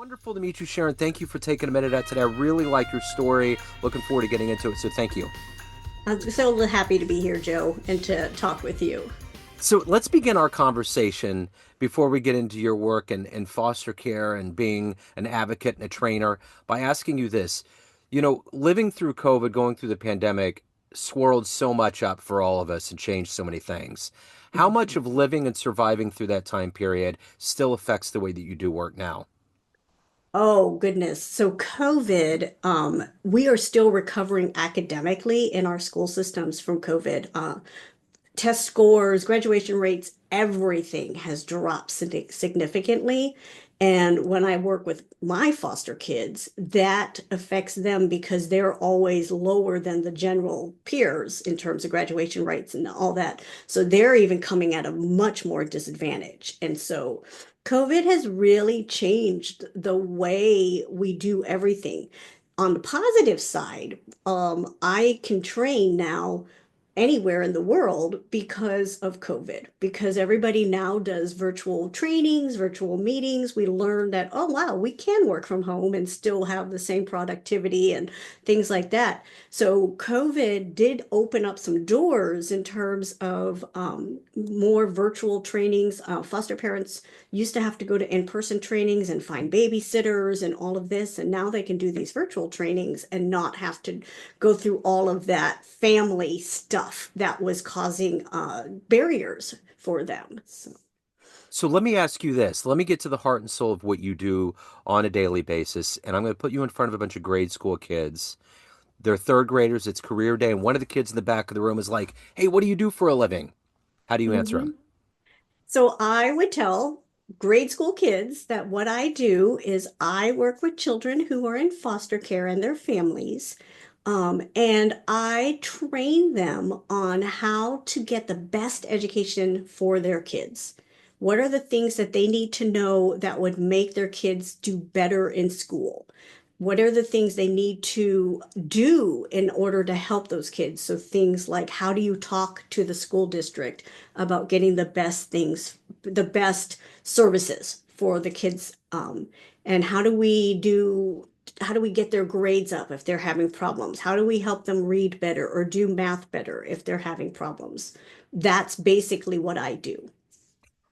Wonderful to meet you, Sharon. Thank you for taking a minute out today. I really like your story. Looking forward to getting into it. So thank you. I'm so happy to be here, Joe, and to talk with you. So let's begin our conversation before we get into your work in foster care and being an advocate and a trainer by asking you this. Living through COVID, going through the pandemic, swirled so much up for all of us and changed so many things. How much of living and surviving through that time period still affects the way that you do work now? Oh, goodness. So COVID, we are still recovering academically in our school systems from COVID. Test scores, graduation rates, everything has dropped significantly. And when I work with my foster kids, that affects them because they're always lower than the general peers in terms of graduation rates and all that. So they're even coming at a much more disadvantage. And so COVID has really changed the way we do everything. On the positive side, I can train now anywhere in the world because of COVID, because everybody now does virtual trainings, virtual meetings. We learned that, oh, wow, we can work from home and still have the same productivity and things like that. So COVID did open up some doors in terms of more virtual trainings. Foster parents used to have to go to in-person trainings and find babysitters and all of this, and now they can do these virtual trainings and not have to go through all of that family stuff that was causing barriers for them. So. So let me ask you this. Let me get to the heart and soul of what you do on a daily basis. And I'm going to put you in front of a bunch of grade school kids. They're third graders. It's career day. And one of the kids in the back of the room is like, hey, what do you do for a living? How do you answer them? Mhm. So I would tell grade school kids that what I do is I work with children who are in foster care and their families. And I train them on how to get the best education for their kids. What are the things that they need to know that would make their kids do better in school? What are the things they need to do in order to help those kids? So things like how do you talk to the school district about getting the best things, the best services for the kids, and how do we get their grades up if they're having problems? How do we help them read better or do math better if they're having problems? That's basically what I do.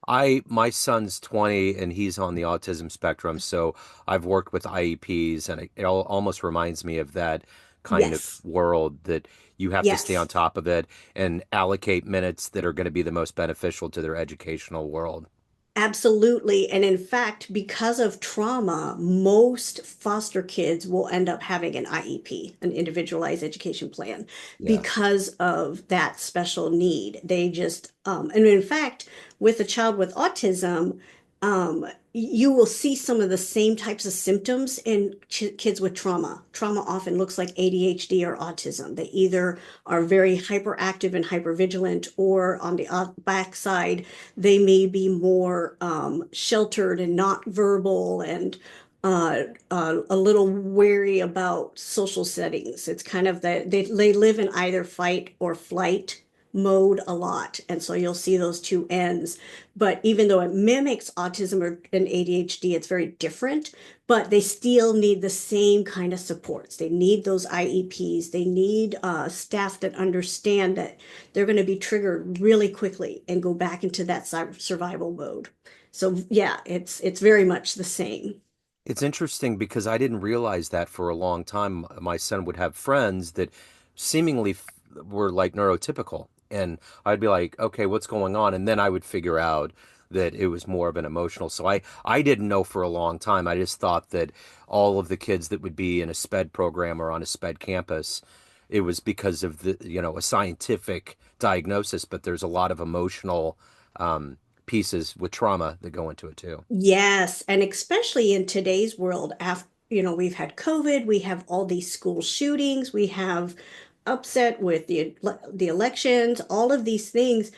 My son's 20 and he's on the autism spectrum. So I've worked with IEPs and it almost reminds me of that kind of Yes. world that you have to stay on Yes. top of it and allocate minutes that are going to be the most beneficial to their educational world. Absolutely. And in fact, because of trauma, most foster kids will end up having an IEP, an individualized education plan, Yeah. because of that special need. And in fact, with a child with autism, you will see some of the same types of symptoms in ch kids with trauma. Trauma often looks like ADHD or autism. They either are very hyperactive and hypervigilant, or on the backside, they may be more sheltered and not verbal and a little wary about social settings. It's kind of that they live in either fight or flight mode a lot. And so you'll see those two ends. But even though it mimics autism or an ADHD, it's very different. But they still need the same kind of supports. They need those IEPs. They need staff that understand that they're going to be triggered really quickly and go back into that survival mode. So yeah, it's very much the same. It's interesting because I didn't realize that for a long time. My son would have friends that seemingly were like neurotypical. And I'd be like, okay, what's going on? And then I would figure out that it was more of an emotional. So I didn't know for a long time. I just thought that all of the kids that would be in a SPED program or on a SPED campus, it was because of a scientific diagnosis, but there's a lot of emotional pieces with trauma that go into it too. Yes, and especially in today's world, after we've had COVID, we have all these school shootings, we have upset with the elections, all of these things,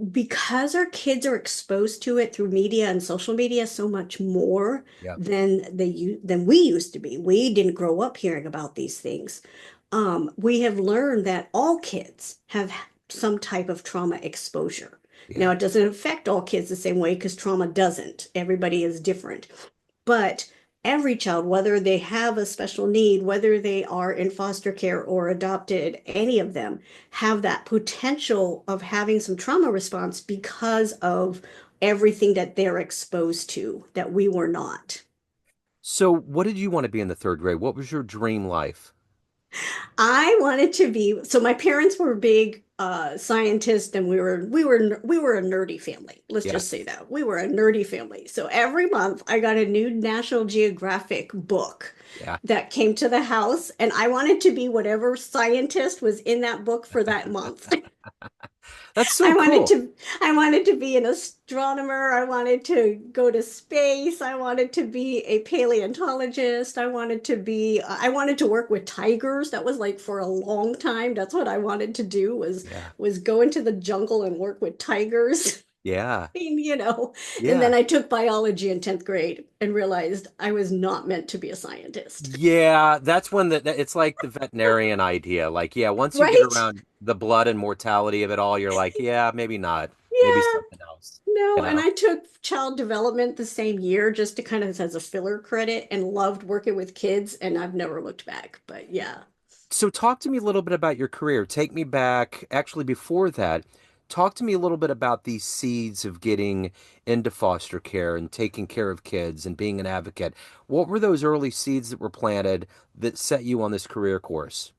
because our kids are exposed to it through media and social media so much more Yeah. than we used to be. We didn't grow up hearing about these things. We have learned that all kids have some type of trauma exposure. Now, Yeah. it doesn't affect all kids the same way because trauma doesn't. Everybody is different. But every child, whether they have a special need, whether they are in foster care or adopted, any of them have that potential of having some trauma response because of everything that they're exposed to that we were not. So, what did you want to be in the third grade? What was your dream life? I wanted to be, so my parents were big scientists and we were a nerdy family. Let's just say Yes. that. We were a nerdy family. So every month I got a new National Geographic book Yeah. that came to the house and I wanted to be whatever scientist was in that book for that month. That's so I wanted cool. to I wanted to be an astronomer. I wanted to go to space. I wanted to be a paleontologist. I wanted to work with tigers. That was like for a long time. That's what I wanted to do Yeah. was go into the jungle and work with tigers. Yeah. And then Yeah. I took biology in 10th grade and realized I was not meant to be a scientist. Yeah, that's when it's like the veterinarian idea. Like, yeah, once you get Right? around the blood and mortality of it all, you're like, yeah, maybe not. Maybe Yeah. something else, you No, and know? I took child development the same year just to kind of as a filler credit and loved working with kids, and I've never looked back. But yeah. So talk to me a little bit about your career. Take me back, actually before that, talk to me a little bit about these seeds of getting into foster care and taking care of kids and being an advocate. What were those early seeds that were planted that set you on this career course?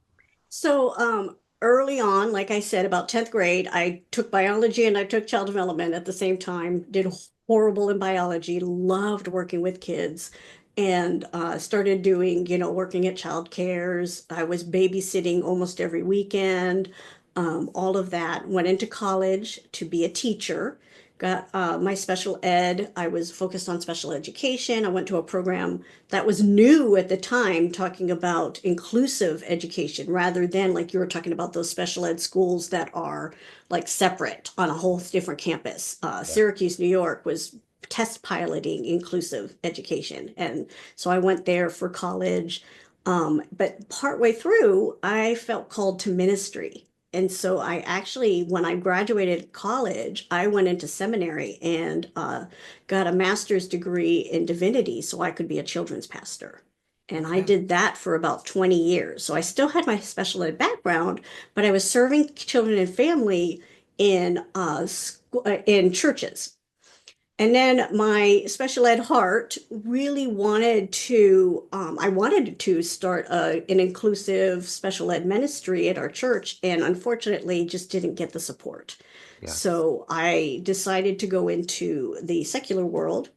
So early on, like I said, about 10th grade, I took biology and I took child development at the same time, did horrible in biology, loved working with kids, and started doing, working at child cares. I was babysitting almost every weekend, all of that. Went into college to be a teacher. Got my special ed. I was focused on special education. I went to a program that was new at the time, talking about inclusive education rather than like you were talking about those special ed schools that are like separate on a whole different campus. Yeah. Syracuse, New York was test piloting inclusive education. And so I went there for college. But partway through, I felt called to ministry. And so I actually, when I graduated college, I went into seminary and got a master's degree in divinity so I could be a children's pastor. And I Okay. did that for about 20 years. So I still had my special ed background, but I was serving children and family in churches. And then my special ed heart really I wanted to start an inclusive special ed ministry at our church, and unfortunately just didn't get the support. Yes. So I decided to go into the secular world,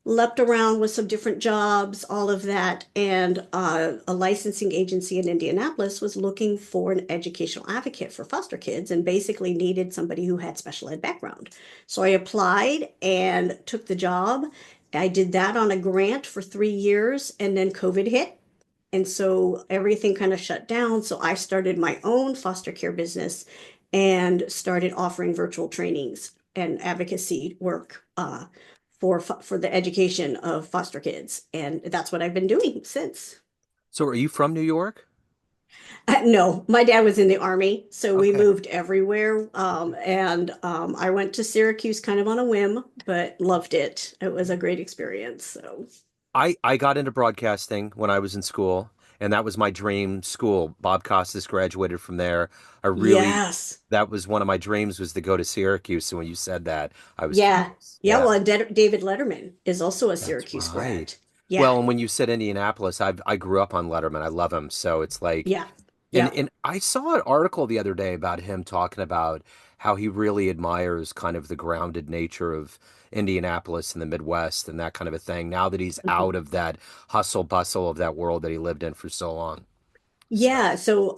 leapt around with some different jobs, all of that. And a licensing agency in Indianapolis was looking for an educational advocate for foster kids and basically needed somebody who had special ed background. So I applied and took the job. I did that on a grant for 3 years, and then COVID hit. And so everything kind of shut down. So I started my own foster care business and started offering virtual trainings and advocacy work for the education of foster kids. And that's what I've been doing since. So are you from New York? No, my dad was in the army, so we Okay. moved everywhere. And I went to Syracuse kind of on a whim, but loved it. It was a great experience. So, I got into broadcasting when I was in school, and that was my dream school. Bob Costas graduated from there. I really, yes. that was one of my dreams was to go to Syracuse. So when you said that, I was Yeah. curious. Yeah. Yeah, Well, and David Letterman is also a that's Syracuse right. grad. Yeah. Well, and when you said Indianapolis, I grew up on Letterman. I love him. So it's like, Yeah. and Yeah. and I saw an article the other day about him talking about how he really admires kind of the grounded nature of Indianapolis and the Midwest and that kind of a thing. Now that he's out Mhm. of that hustle bustle of that world that he lived in for so long. So, Yeah, so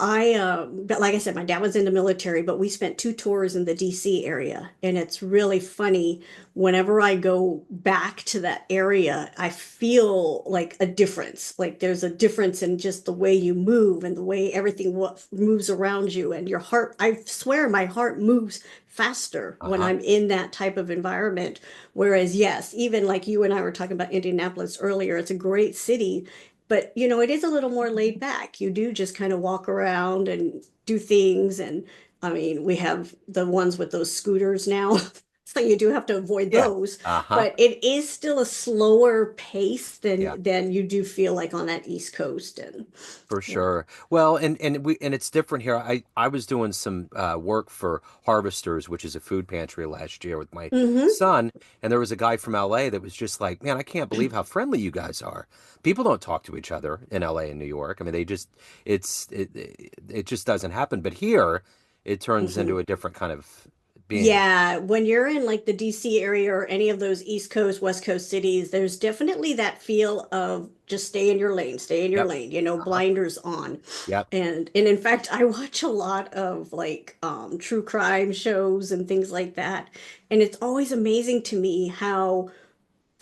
but like I said, my dad was in the military, but we spent 2 tours in the DC area. And it's really funny. Whenever I go back to that area, I feel like a difference. Like there's a difference in just the way you move and the way everything moves around you. And your heart, I swear my heart moves faster when uh-huh. I'm in that type of environment. Whereas, yes, even like you and I were talking about Indianapolis earlier, it's a great city, but it is a little more laid back. You do just kind of walk around and do things. And I mean, we have the ones with those scooters now. So you do have to avoid Yeah. those, Uh-huh. but it is still a slower pace Yeah. than you do feel like on that East Coast. And For yeah. sure. Well, and it's different here. I was doing some work for Harvesters, which is a food pantry last year with my Hmm. son, and there was a guy from LA that was just like, "Man, I can't believe how friendly you guys are. People don't talk to each other in LA and New York. I mean, they just it just doesn't happen. But here, it turns into Hmm. a different kind of being. Yeah, when you're in like the DC area or any of those East Coast, West Coast cities, there's definitely that feel of just stay in your lane, stay in your Yep. lane, Uh-huh. blinders on. Yep. And in fact, I watch a lot of like true crime shows and things like that. And it's always amazing to me how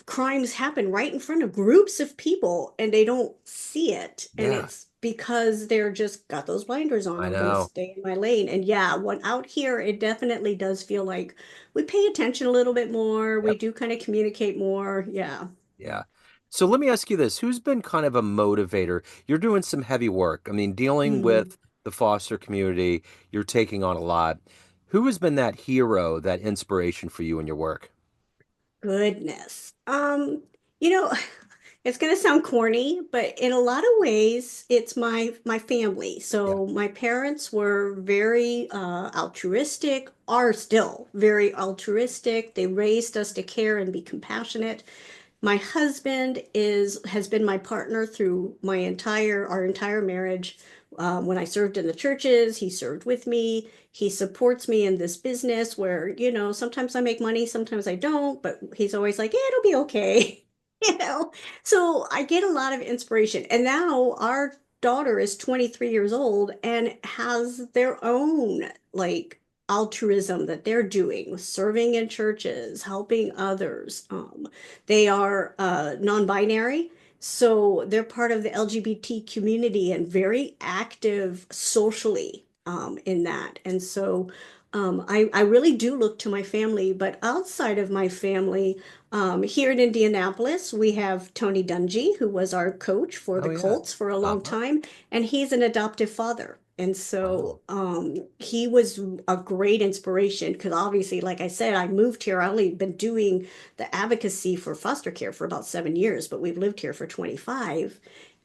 crimes happen right in front of groups of people and they don't see it. And Yeah. it's because they're just got those blinders on. I I'm going to know. stay in my lane. And yeah, when out here, it definitely does feel like we pay attention a little bit more. We Yep. do kind of communicate more. Yeah. Yeah. So let me ask you this. Who's been kind of a motivator? You're doing some heavy work. I mean, dealing Mm. with the foster community, you're taking on a lot. Who has been that hero, that inspiration for you in your work? Goodness. You know, it's gonna sound corny, but in a lot of ways, it's my family. Yeah. So my parents were very altruistic, are still very altruistic. They raised us to care and be compassionate. My husband is has been my partner through my entire our entire marriage. When I served in the churches, he served with me. He supports me in this business where, sometimes I make money, sometimes I don't, but he's always like, yeah, it'll be okay. You know, so I get a lot of inspiration. And now our daughter is 23 years old and has their own like altruism that they're doing, serving in churches, helping others. They are non-binary, so they're part of the LGBT community and very active socially in that. And so I really do look to my family, but outside of my family, here in Indianapolis, we have Tony Dungy, who was our coach for Oh the yeah. Colts for a long Uh-huh. time, and he's an adoptive father. And Oh, so he was a great inspiration because obviously, like I said, I moved here. I only been doing the advocacy for foster care for about 7 years, but we've lived here for 25.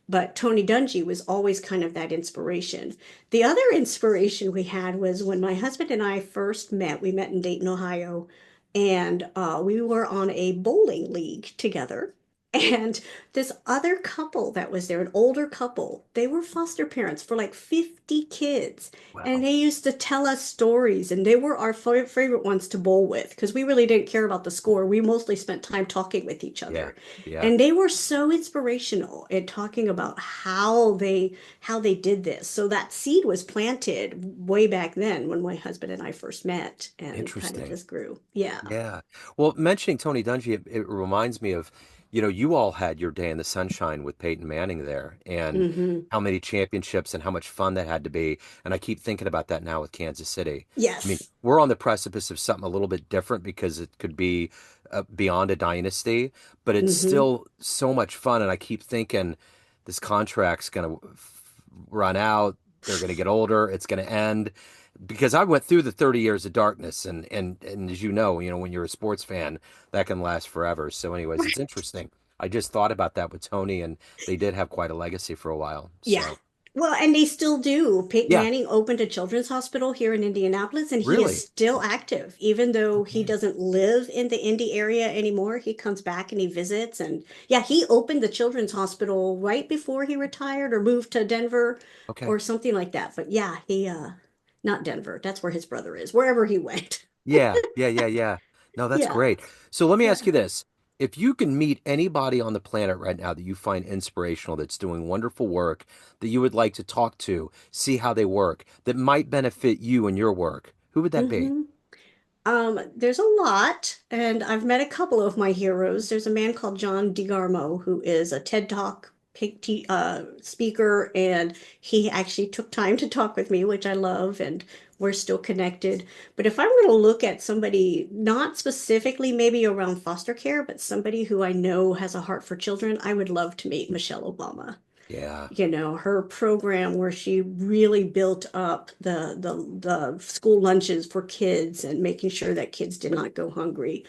But Tony Dungy was always kind of that inspiration. The other inspiration we had was when my husband and I first met. We met in Dayton, Ohio, and we were on a bowling league together. And this other couple that was there, an older couple, they were foster parents for like 50 kids. And wow. they used to tell us stories, and they were our favorite ones to bowl with because we really didn't care about the score. We mostly spent time talking with each Yeah. other. Yeah. And they were so inspirational in talking about how they did this. So that seed was planted way back then when my husband and I first met and kind of Interesting. just grew. Yeah. Yeah. Well, mentioning Tony Dungy, it reminds me of, you all had your day in the sunshine with Peyton Manning there and Hmm. how many championships and how much fun that had to be. And I keep thinking about that now with Kansas City. I mean, Yes. we're on the precipice of something a little bit different because it could be beyond a dynasty, but it's Hmm. still so much fun. And I keep thinking this contract's going to run out. They're going to get older. It's going to end because I went through the 30 years of darkness and as when you're a sports fan, that can last forever. So anyways, it's interesting. I just thought about that with Tony and they did have quite a legacy for a while. Yeah. So, Well, and they still do. Peyton yeah, Manning opened a children's hospital here in Indianapolis, and he is really. still active. Even though he Okay. doesn't live in the Indy area anymore, he comes back and he visits. And yeah, he opened the children's hospital right before he retired or moved to Denver Okay. or something like that. But yeah, not Denver. That's where his brother is, wherever he went. Yeah, yeah, yeah, yeah. No, that's Yeah. great. So let me ask Yeah. you this. If you can meet anybody on the planet right now that you find inspirational, that's doing wonderful work, that you would like to talk to, see how they work, that might benefit you and your work, who would that be? Hmm. There's a lot, and I've met a couple of my heroes. There's a man called John DeGarmo who is a TED Talk speaker, and he actually took time to talk with me, which I love, and we're still connected. But if I'm going to look at somebody, not specifically maybe around foster care, but somebody who I know has a heart for children, I would love to meet Michelle Obama. Yeah. Her program where she really built up the school lunches for kids and making sure that kids did not go hungry.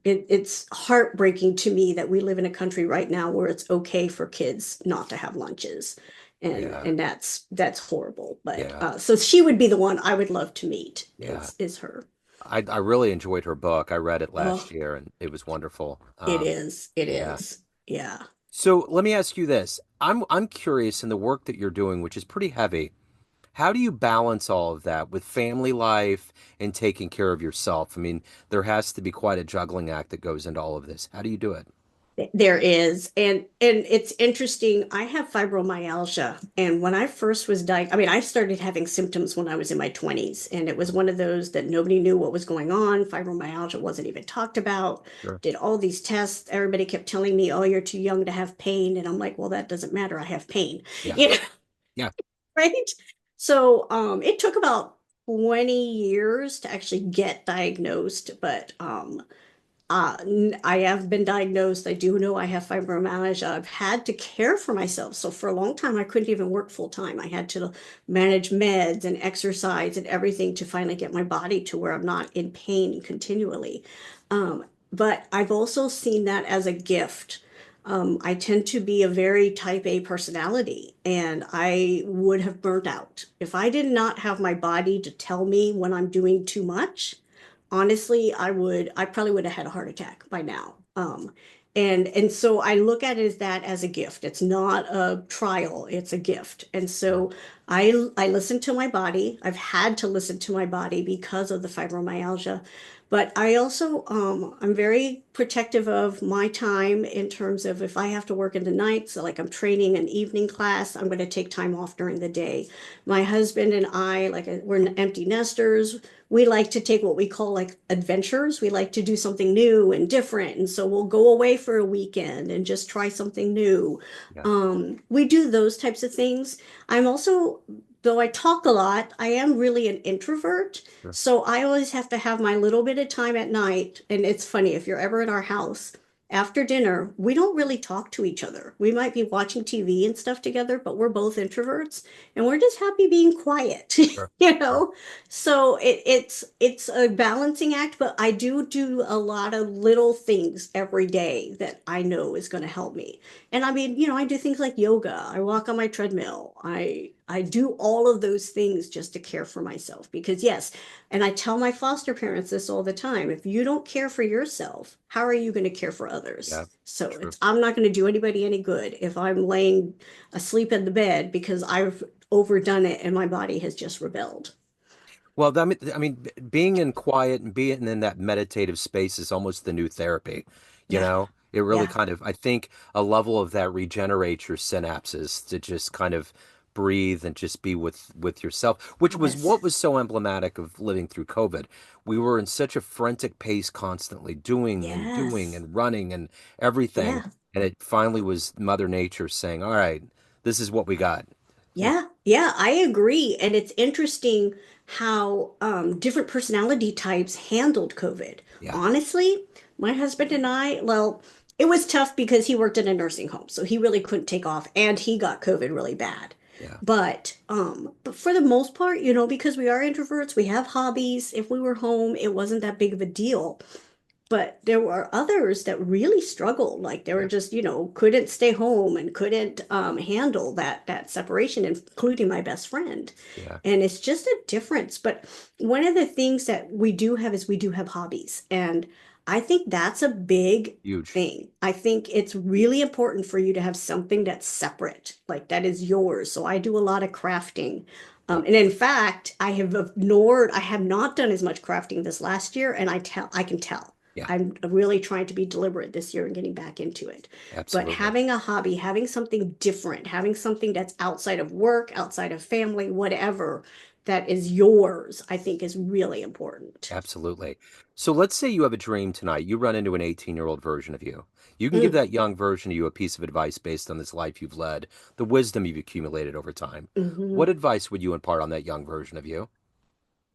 It's heartbreaking to me that we live in a country right now where it's okay for kids not to have lunches. And Yeah. and that's horrible. But Yeah. so she would be the one I would love to meet Yeah. is her. I really enjoyed her book. I read it last Oh, year and it was wonderful. it is. It Yeah. is. Yeah. So let me ask you this. I'm curious in the work that you're doing, which is pretty heavy. How do you balance all of that with family life and taking care of yourself? I mean, there has to be quite a juggling act that goes into all of this. How do you do it? There is, and it's interesting. I have fibromyalgia, and when I first was diagnosed, I mean, I started having symptoms when I was in my 20s, and it was Oh, one of those that nobody knew what was going on. Fibromyalgia wasn't even talked about. sure. Did all these tests. Everybody kept telling me, "Oh, you're too young to have pain," and I'm like, "Well, that doesn't matter. I have pain," Yeah. you know, Yeah. right? So, it took about 20 years to actually get diagnosed, but I have been diagnosed. I do know I have fibromyalgia. I've had to care for myself. So for a long time, I couldn't even work full time. I had to manage meds and exercise and everything to finally get my body to where I'm not in pain continually. But I've also seen that as a gift. I tend to be a very type A personality, and I would have burnt out if I did not have my body to tell me when I'm doing too much. Honestly, I probably would have had a heart attack by now. And so I look at it as that as a gift. It's not a trial, it's a gift. And Yeah. so I listen to my body. I've had to listen to my body because of the fibromyalgia. But I also I'm very protective of my time in terms of if I have to work in the night, so like I'm training an evening class, I'm going to take time off during the day. My husband and I, like we're empty nesters, we like to take what we call like adventures. We like to do something new and different. And so we'll go away for a weekend and just try something new. Yeah. We do those types of things. I'm also, though I talk a lot, I am really an introvert. Sure. So I always have to have my little bit of time at night. And it's funny, if you're ever in our house, after dinner, we don't really talk to each other. We might be watching TV and stuff together, but we're both introverts and we're just happy being quiet, Sure. you Sure. know? So it's a balancing act, but I do a lot of little things every day that I know is going to help me. And I mean, I do things like yoga. I walk on my treadmill. I do all of those things just to care for myself because yes, and I tell my foster parents this all the time. If you don't care for yourself, how are you going to care for others? Yeah. So True. I'm not going to do anybody any good if I'm laying asleep in the bed because I've overdone it and my body has just rebelled. Well, being in quiet and being in that meditative space is almost the new therapy. You Yeah. know, it really Yeah. kind of, I think a level of that regenerates your synapses to just kind of breathe and just be with yourself, which was Yes. what was so emblematic of living through COVID. We were in such a frantic pace constantly, doing Yes. and running and everything. Yeah. And it finally was Mother Nature saying, "All right, this is what we got." Yeah. Yeah. I agree. And it's interesting how different personality types handled COVID. Yeah, Honestly, my husband and I, well, it was tough because he worked in a nursing home, so he really couldn't take off and he got COVID really bad. yeah, But for the most part, because we are introverts, we have hobbies. If we were home, it wasn't that big of a deal. But there were others that really struggled. Like they were yeah, just, couldn't stay home and couldn't handle that separation, including my best friend. yeah. And it's just a difference. But one of the things that we do have is we do have hobbies. And I think that's a big Huge. thing. I think it's really important for you to have something that's separate, like that is yours. So I do a lot of crafting. Yeah, And in fact, I have not done as much crafting this last year, and I can tell. yeah, I'm really trying to be deliberate this year and getting back into it. But absolutely. having a hobby, having something different, having something that's outside of work, outside of family, whatever, that is yours, I think is really important. Absolutely. So let's say you have a dream tonight. You run into an 18-year-old version of you. You can give Mm, that young version of you a piece of advice based on this life you've led, the wisdom you've accumulated over time. What mhm. advice would you impart on that young version of you?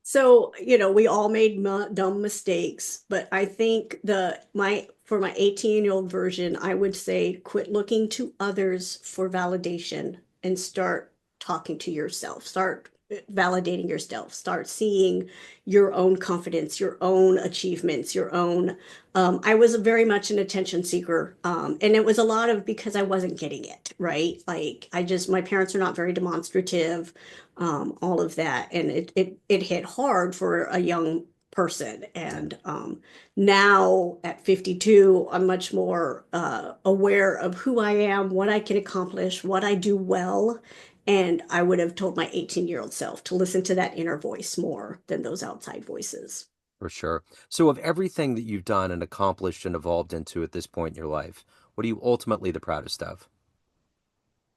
So, we all made dumb mistakes, but I think for my 18-year-old version, I would say quit looking to others for validation and start talking to yourself. Start validating yourself. Start seeing your own confidence, your own achievements, your own. I was very much an attention seeker, and it was a lot of because I wasn't getting it, right? Like my parents are not very demonstrative, all of that. And it hit hard for a young person. Yeah, And now at 52, I'm much more aware of who I am, what I can accomplish, what I do well. And I would have told my 18-year-old self to listen to that inner voice more than those outside voices. for sure. So, of everything that you've done and accomplished and evolved into at this point in your life, what are you ultimately the proudest of?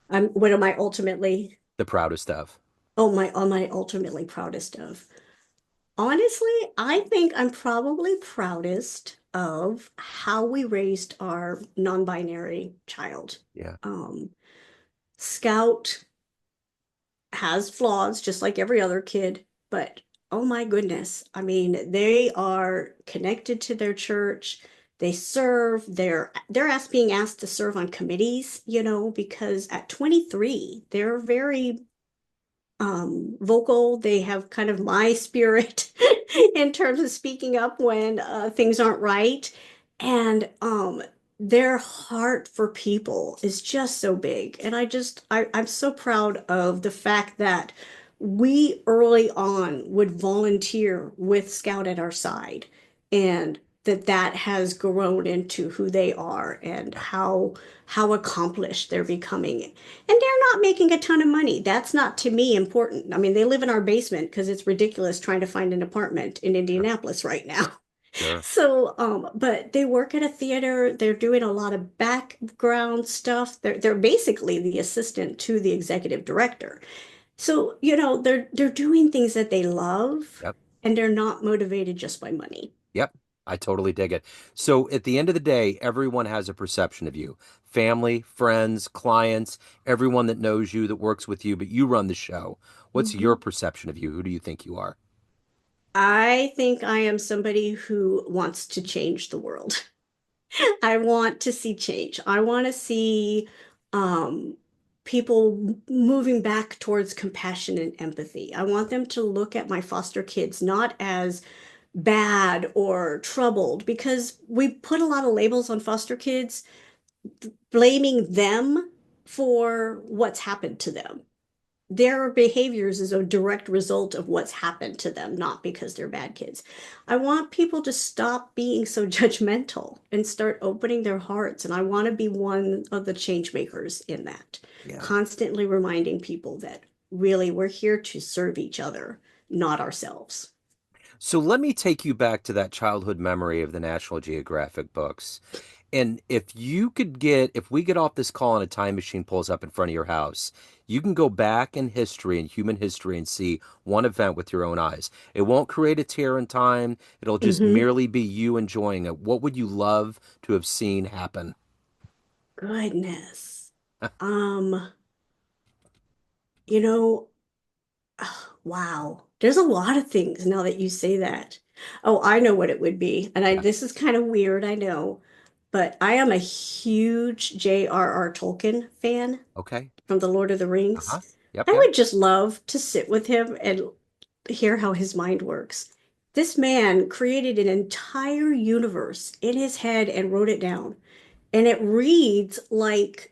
What am I ultimately, The proudest of? am I ultimately proudest of? Honestly, I think I'm probably proudest of how we raised our non-binary child. Yeah. Um, Scout has flaws just like every other kid, but oh my goodness. I mean, they are connected to their church. They serve, being asked to serve on committees, because at 23, they're very vocal. They have kind of my spirit in terms of speaking up when things aren't right. And their heart for people is just so big. And I'm so proud of the fact that we early on would volunteer with Scout at our side, and that has grown into who they are and Yeah. how accomplished they're becoming. And they're not making a ton of money. That's not to me important. I mean, they live in our basement because it's ridiculous trying to find an apartment in Sure. Indianapolis right now. Sure. So, but they work at a theater. They're doing a lot of background stuff. They're basically the assistant to the executive director. So, they're doing things that they love, Yep. and they're not motivated just by money. Yep. I totally dig it. So at the end of the day, everyone has a perception of you. Family, friends, clients, everyone that knows you, that works with you, but you run the show. What's your Mhm. perception of you? Who do you think you are? I think I am somebody who wants to change the world. I want to see change. I want to see um, people moving back towards compassion and empathy. I want them to look at my foster kids not as bad or troubled, because we put a lot of labels on foster kids, blaming them for what's happened to them. Their behaviors is a direct result of what's happened to them, not because they're bad kids. I want people to stop being so judgmental and start opening their hearts. And I want to be one of the change makers in that, Yeah. constantly reminding people that really we're here to serve each other, not ourselves. So let me take you back to that childhood memory of the National Geographic books. And if we get off this call and a time machine pulls up in front of your house, you can go back in history and human history and see one event with your own eyes. It won't create a tear in time. It'll just Mm-hmm. merely be you enjoying it. What would you love to have seen happen? Goodness. Um, you know, wow. There's a lot of things now that you say that. Oh, I know what it would be. And Yeah. this is kind of weird, I know, but I am a huge J.R.R. Tolkien fan Okay. from The Lord of the Rings. Uh-huh. Yep, I yep. would just love to sit with him and hear how his mind works. This man created an entire universe in his head and wrote it down. And it reads like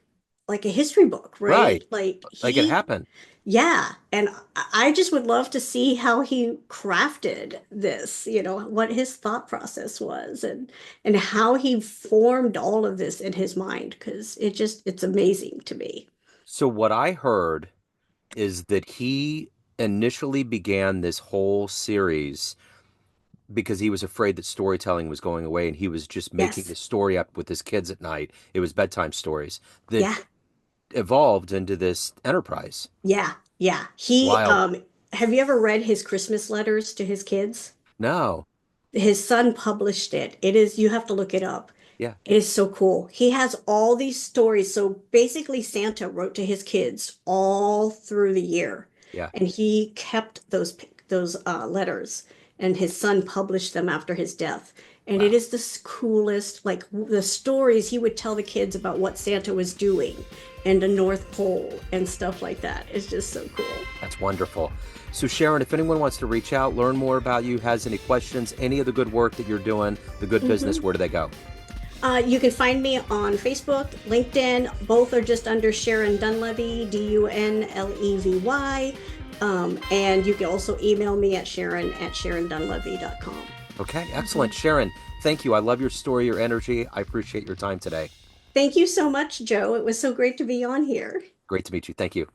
a history book, Right. right? Like Like it he happened. yeah, and I just would love to see how he crafted this, what his thought process was, and how he formed all of this in his mind, because it's amazing to me. So what I heard is that he initially began this whole series because he was afraid that storytelling was going away and he was just making Yes. this story up with his kids at night. It was bedtime stories that Yeah. evolved into this enterprise. Yeah. Yeah. It's wild. Have you ever read his Christmas letters to his kids? No. His son published it. You have to look it up. Yeah. It is so cool. He has all these stories. So basically, Santa wrote to his kids all through the year, Yeah. and he kept those. those letters, and his son published them after his death. And it Wow. is the coolest, like the stories he would tell the kids about what Santa was doing and the North Pole and stuff like that. It's just so cool. That's wonderful. So, Sharon, if anyone wants to reach out, learn more about you, has any questions, any of the good work that you're doing, the good business, Mhm. where do they go? You can find me on Facebook, LinkedIn. Both are just under Sharon Dunlevy, Dunlevy. And you can also email me at Sharon@SharonDunlevy.com. Okay, Mhm. excellent. Sharon, thank you. I love your story, your energy. I appreciate your time today. Thank you so much, Joe. It was so great to be on here. Great to meet you. Thank you.